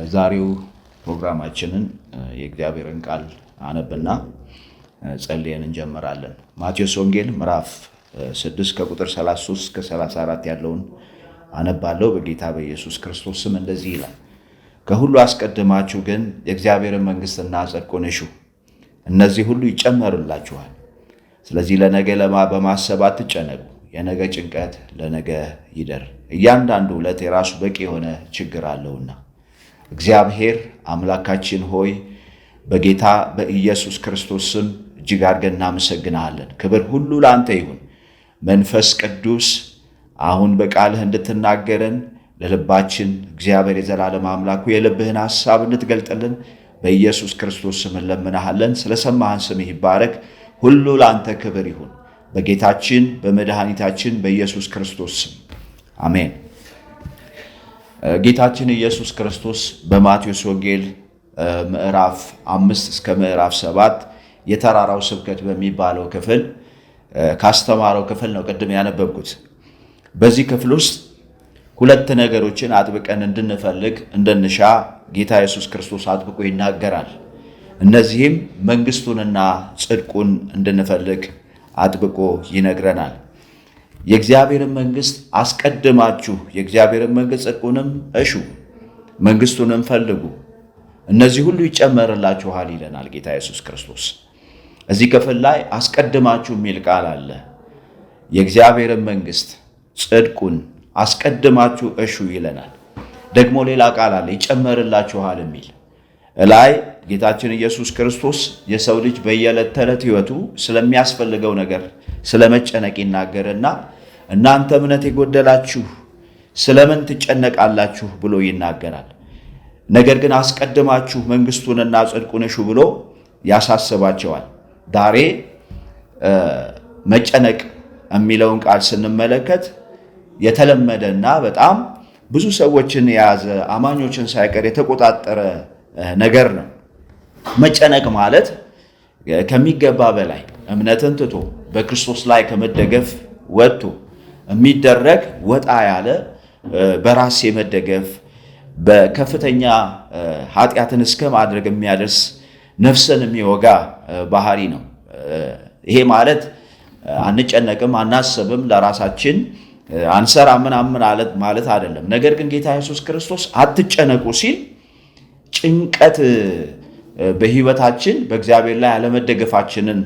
ዛሬው ፕሮግራማችንን የእግዚአብሔርን ቃል አነብና ጸልየን እንጀምራለን። ማቴዎስ ወንጌል ምዕራፍ 6 ከቁጥር 33 እስከ 34 ያለውን አነባለሁ። በጌታ በኢየሱስ ክርስቶስ ስም እንደዚህ ይላል። ከሁሉ አስቀድማችሁ ግን የእግዚአብሔርን መንግሥትና ጽድቁን እሹ፣ እነዚህ ሁሉ ይጨመርላችኋል። ስለዚህ ለነገ በማሰብ አትጨነቁ፣ የነገ ጭንቀት ለነገ ይደር። እያንዳንዱ ዕለት የራሱ በቂ የሆነ ችግር አለውና። እግዚአብሔር አምላካችን ሆይ በጌታ በኢየሱስ ክርስቶስ ስም እጅግ አድርገን እናመሰግናለን። ክብር ሁሉ ለአንተ ይሁን። መንፈስ ቅዱስ አሁን በቃልህ እንድትናገረን ለልባችን እግዚአብሔር የዘላለም አምላኩ የልብህን ሐሳብ እንድትገልጥልን በኢየሱስ ክርስቶስ ስም እንለምናሃለን። ስለሰማህን ስምህ ይባረክ። ሁሉ ለአንተ ክብር ይሁን በጌታችን በመድኃኒታችን በኢየሱስ ክርስቶስ ስም አሜን። ጌታችን ኢየሱስ ክርስቶስ በማቴዎስ ወንጌል ምዕራፍ 5 እስከ ምዕራፍ 7 የተራራው ስብከት በሚባለው ክፍል ካስተማረው ክፍል ነው ቅድም ያነበብኩት። በዚህ ክፍል ውስጥ ሁለት ነገሮችን አጥብቀን እንድንፈልግ እንድንሻ ጌታ ኢየሱስ ክርስቶስ አጥብቆ ይናገራል። እነዚህም መንግስቱንና ጽድቁን እንድንፈልግ አጥብቆ ይነግረናል። የእግዚአብሔርን መንግስት አስቀድማችሁ የእግዚአብሔርን መንግስት ጽድቁንም እሹ፣ መንግስቱንም ፈልጉ፣ እነዚህ ሁሉ ይጨመርላችኋል ይለናል ጌታ ኢየሱስ ክርስቶስ። እዚህ ክፍል ላይ አስቀድማችሁ የሚል ቃል አለ። የእግዚአብሔርን መንግስት ጽድቁን አስቀድማችሁ እሹ ይለናል። ደግሞ ሌላ ቃል አለ ይጨመርላችኋል የሚል። ላይ ጌታችን ኢየሱስ ክርስቶስ የሰው ልጅ በየዕለት ተዕለት ህይወቱ ስለሚያስፈልገው ነገር ስለመጨነቅ ይናገርና እናንተ እምነት የጎደላችሁ ስለምን ትጨነቃላችሁ ብሎ ይናገራል። ነገር ግን አስቀድማችሁ መንግስቱንና ጽድቁን እሹ ብሎ ያሳስባቸዋል። ዛሬ መጨነቅ የሚለውን ቃል ስንመለከት የተለመደና በጣም ብዙ ሰዎችን የያዘ አማኞችን ሳይቀር የተቆጣጠረ ነገር ነው። መጨነቅ ማለት ከሚገባ በላይ እምነትን ትቶ በክርስቶስ ላይ ከመደገፍ ወጥቶ የሚደረግ ወጣ ያለ በራስ የመደገፍ በከፍተኛ ኃጢአትን እስከ ማድረግ የሚያደርስ ነፍስን የሚወጋ ባህሪ ነው። ይሄ ማለት አንጨነቅም፣ አናስብም፣ ለራሳችን አንሰራ ምናምን ማለት አይደለም። ነገር ግን ጌታ ኢየሱስ ክርስቶስ አትጨነቁ ሲል ጭንቀት በህይወታችን በእግዚአብሔር ላይ አለመደገፋችንን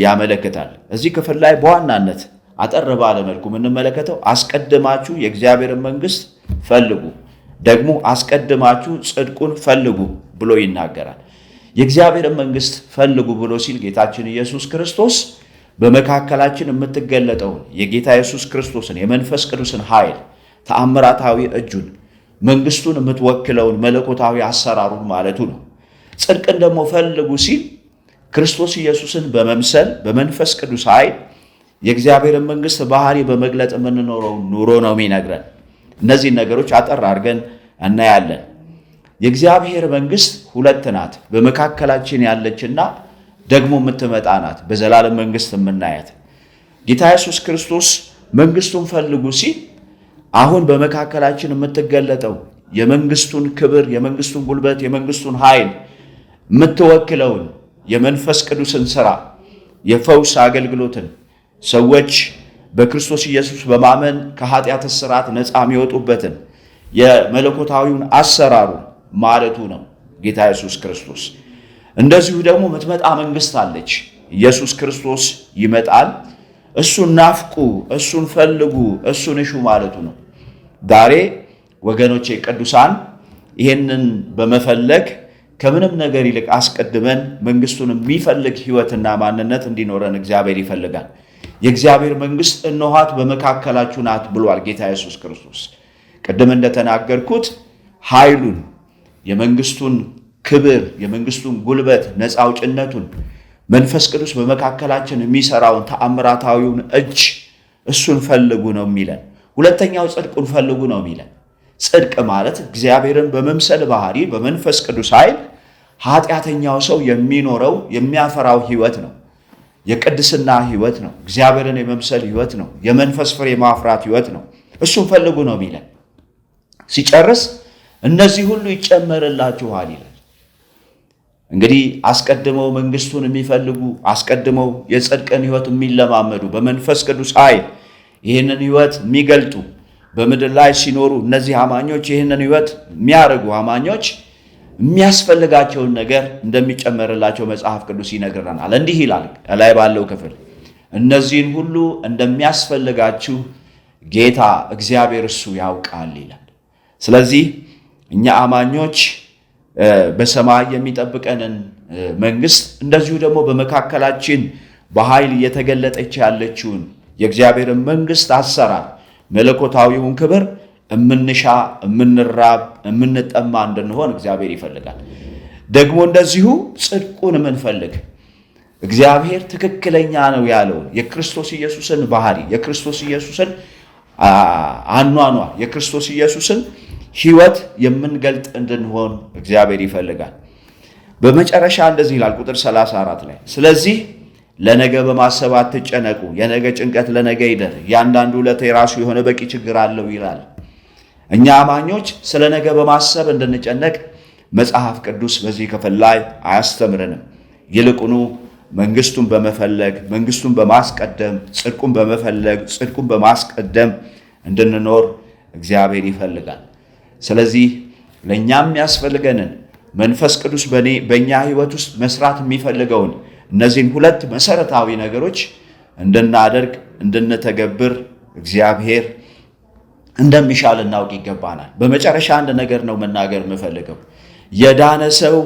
ያመለክታል። እዚህ ክፍል ላይ በዋናነት አጠር ባለ መልኩ የምንመለከተው አስቀድማችሁ የእግዚአብሔርን መንግስት ፈልጉ፣ ደግሞ አስቀድማችሁ ጽድቁን ፈልጉ ብሎ ይናገራል። የእግዚአብሔርን መንግስት ፈልጉ ብሎ ሲል ጌታችን ኢየሱስ ክርስቶስ በመካከላችን የምትገለጠውን የጌታ ኢየሱስ ክርስቶስን የመንፈስ ቅዱስን ኃይል ተአምራታዊ እጁን መንግስቱን የምትወክለውን መለኮታዊ አሰራሩን ማለቱ ነው። ጽድቅን ደግሞ ፈልጉ ሲል ክርስቶስ ኢየሱስን በመምሰል በመንፈስ ቅዱስ ኃይል የእግዚአብሔርን መንግስት ባህሪ በመግለጥ የምንኖረው ኑሮ ነው የሚነግረን። እነዚህን ነገሮች አጠር አድርገን እናያለን። የእግዚአብሔር መንግስት ሁለት ናት፣ በመካከላችን ያለችና ደግሞ የምትመጣ ናት፣ በዘላለም መንግስት የምናያት። ጌታ ኢየሱስ ክርስቶስ መንግስቱን ፈልጉ ሲል አሁን በመካከላችን የምትገለጠው የመንግስቱን ክብር፣ የመንግስቱን ጉልበት፣ የመንግስቱን ኃይል የምትወክለውን የመንፈስ ቅዱስን ሥራ፣ የፈውስ አገልግሎትን፣ ሰዎች በክርስቶስ ኢየሱስ በማመን ከኃጢአት እስራት ነፃ የሚወጡበትን የመለኮታዊውን አሰራሩ ማለቱ ነው ጌታ ኢየሱስ ክርስቶስ። እንደዚሁ ደግሞ የምትመጣ መንግስት አለች። ኢየሱስ ክርስቶስ ይመጣል። እሱን ናፍቁ፣ እሱን ፈልጉ፣ እሱን እሹ ማለቱ ነው። ዛሬ ወገኖቼ ቅዱሳን ይህንን በመፈለግ ከምንም ነገር ይልቅ አስቀድመን መንግስቱን የሚፈልግ ህይወትና ማንነት እንዲኖረን እግዚአብሔር ይፈልጋል። የእግዚአብሔር መንግስት እነኋት በመካከላችሁ ናት ብሏል ጌታ ኢየሱስ ክርስቶስ። ቅድም እንደተናገርኩት ኃይሉን፣ የመንግስቱን ክብር፣ የመንግስቱን ጉልበት፣ ነፃ አውጭነቱን፣ መንፈስ ቅዱስ በመካከላችን የሚሰራውን ተአምራታዊውን እጅ እሱን ፈልጉ ነው የሚለን። ሁለተኛው ጽድቁን ፈልጉ ነው የሚለን። ጽድቅ ማለት እግዚአብሔርን በመምሰል ባህሪ በመንፈስ ቅዱስ ኃይል ኃጢአተኛው ሰው የሚኖረው የሚያፈራው ህይወት ነው። የቅድስና ህይወት ነው። እግዚአብሔርን የመምሰል ህይወት ነው። የመንፈስ ፍሬ ማፍራት ህይወት ነው። እሱን ፈልጉ ነው የሚለን። ሲጨርስ እነዚህ ሁሉ ይጨመርላችኋል ይላል። እንግዲህ አስቀድመው መንግስቱን የሚፈልጉ አስቀድመው የጽድቅን ሕይወት የሚለማመዱ በመንፈስ ቅዱስ ኃይል ይህንን ሕይወት የሚገልጡ በምድር ላይ ሲኖሩ እነዚህ አማኞች ይህንን ሕይወት የሚያደርጉ አማኞች የሚያስፈልጋቸውን ነገር እንደሚጨመርላቸው መጽሐፍ ቅዱስ ይነግረናል። እንዲህ ይላል ላይ ባለው ክፍል እነዚህን ሁሉ እንደሚያስፈልጋችሁ ጌታ እግዚአብሔር እሱ ያውቃል ይላል። ስለዚህ እኛ አማኞች በሰማይ የሚጠብቀንን መንግስት እንደዚሁ ደግሞ በመካከላችን በኃይል እየተገለጠች ያለችውን የእግዚአብሔርን መንግስት አሰራር መለኮታዊውን ክብር እምንሻ እምንራብ እምንጠማ እንድንሆን እግዚአብሔር ይፈልጋል። ደግሞ እንደዚሁ ጽድቁን የምንፈልግ እግዚአብሔር ትክክለኛ ነው ያለውን የክርስቶስ ኢየሱስን ባህሪ የክርስቶስ ኢየሱስን አኗኗር የክርስቶስ ኢየሱስን ሕይወት የምንገልጥ እንድንሆን እግዚአብሔር ይፈልጋል። በመጨረሻ እንደዚህ ይላል ቁጥር 34 ላይ ስለዚህ ለነገ በማሰብ አትጨነቁ፣ የነገ ጭንቀት ለነገ ይደር፣ ያንዳንዱ ዕለት የራሱ የሆነ በቂ ችግር አለው ይላል። እኛ አማኞች ስለ ነገ በማሰብ እንድንጨነቅ መጽሐፍ ቅዱስ በዚህ ክፍል ላይ አያስተምረንም። ይልቁኑ መንግስቱን በመፈለግ መንግስቱን በማስቀደም ጽድቁን በመፈለግ ጽድቁን በማስቀደም እንድንኖር እግዚአብሔር ይፈልጋል። ስለዚህ ለእኛም የሚያስፈልገንን መንፈስ ቅዱስ በእኛ ሕይወት ውስጥ መስራት የሚፈልገውን እነዚህን ሁለት መሰረታዊ ነገሮች እንድናደርግ እንድንተገብር እግዚአብሔር እንደሚሻ ልናውቅ ይገባናል። በመጨረሻ አንድ ነገር ነው መናገር የምፈልገው። የዳነ ሰው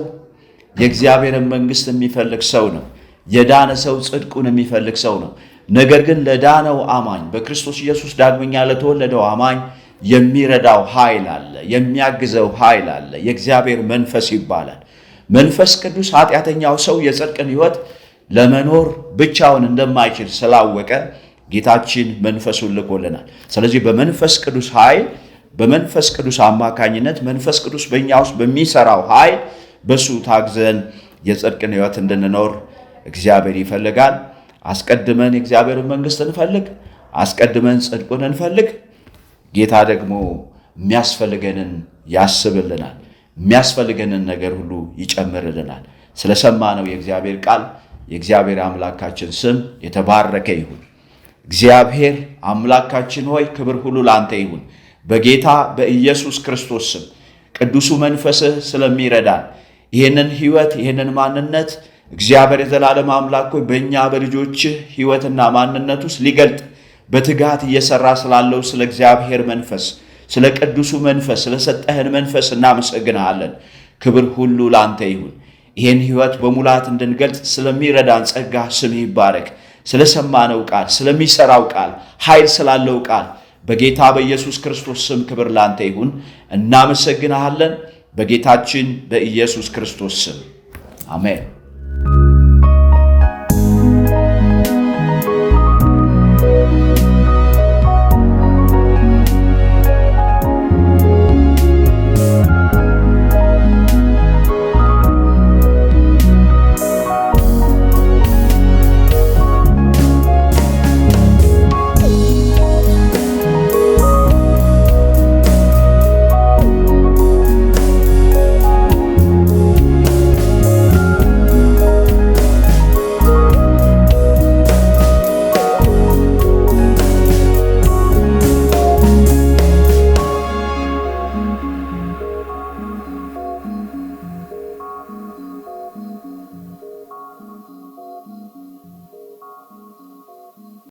የእግዚአብሔርን መንግስት የሚፈልግ ሰው ነው። የዳነ ሰው ጽድቁን የሚፈልግ ሰው ነው። ነገር ግን ለዳነው አማኝ በክርስቶስ ኢየሱስ ዳግመኛ ለተወለደው አማኝ የሚረዳው ኃይል አለ፣ የሚያግዘው ኃይል አለ። የእግዚአብሔር መንፈስ ይባላል። መንፈስ ቅዱስ ኃጢአተኛው ሰው የጽድቅን ሕይወት ለመኖር ብቻውን እንደማይችል ስላወቀ ጌታችን መንፈሱን ልኮልናል። ስለዚህ በመንፈስ ቅዱስ ኃይል በመንፈስ ቅዱስ አማካኝነት መንፈስ ቅዱስ በእኛ ውስጥ በሚሰራው ኃይል በሱ ታግዘን የጽድቅን ሕይወት እንድንኖር እግዚአብሔር ይፈልጋል። አስቀድመን የእግዚአብሔርን መንግስት እንፈልግ፣ አስቀድመን ጽድቁን እንፈልግ። ጌታ ደግሞ የሚያስፈልገንን ያስብልናል፣ የሚያስፈልገንን ነገር ሁሉ ይጨምርልናል። ስለሰማነው የእግዚአብሔር ቃል የእግዚአብሔር አምላካችን ስም የተባረከ ይሁን። እግዚአብሔር አምላካችን ሆይ ክብር ሁሉ ላንተ ይሁን። በጌታ በኢየሱስ ክርስቶስ ስም ቅዱሱ መንፈስህ ስለሚረዳን ይህንን ሕይወት ይህንን ማንነት እግዚአብሔር የዘላለም አምላክ ሆይ በእኛ በልጆችህ ሕይወትና ማንነት ውስጥ ሊገልጥ በትጋት እየሰራ ስላለው ስለ እግዚአብሔር መንፈስ ስለ ቅዱሱ መንፈስ ስለሰጠህን መንፈስ እናመሰግናለን። ክብር ሁሉ ላንተ ይሁን። ይህን ሕይወት በሙላት እንድንገልጽ ስለሚረዳን ጸጋ ስምህ ይባረክ። ስለሰማነው ቃል ስለሚሰራው ቃል ኃይል ስላለው ቃል በጌታ በኢየሱስ ክርስቶስ ስም ክብር ላንተ ይሁን። እናመሰግናለን። በጌታችን በኢየሱስ ክርስቶስ ስም አሜን።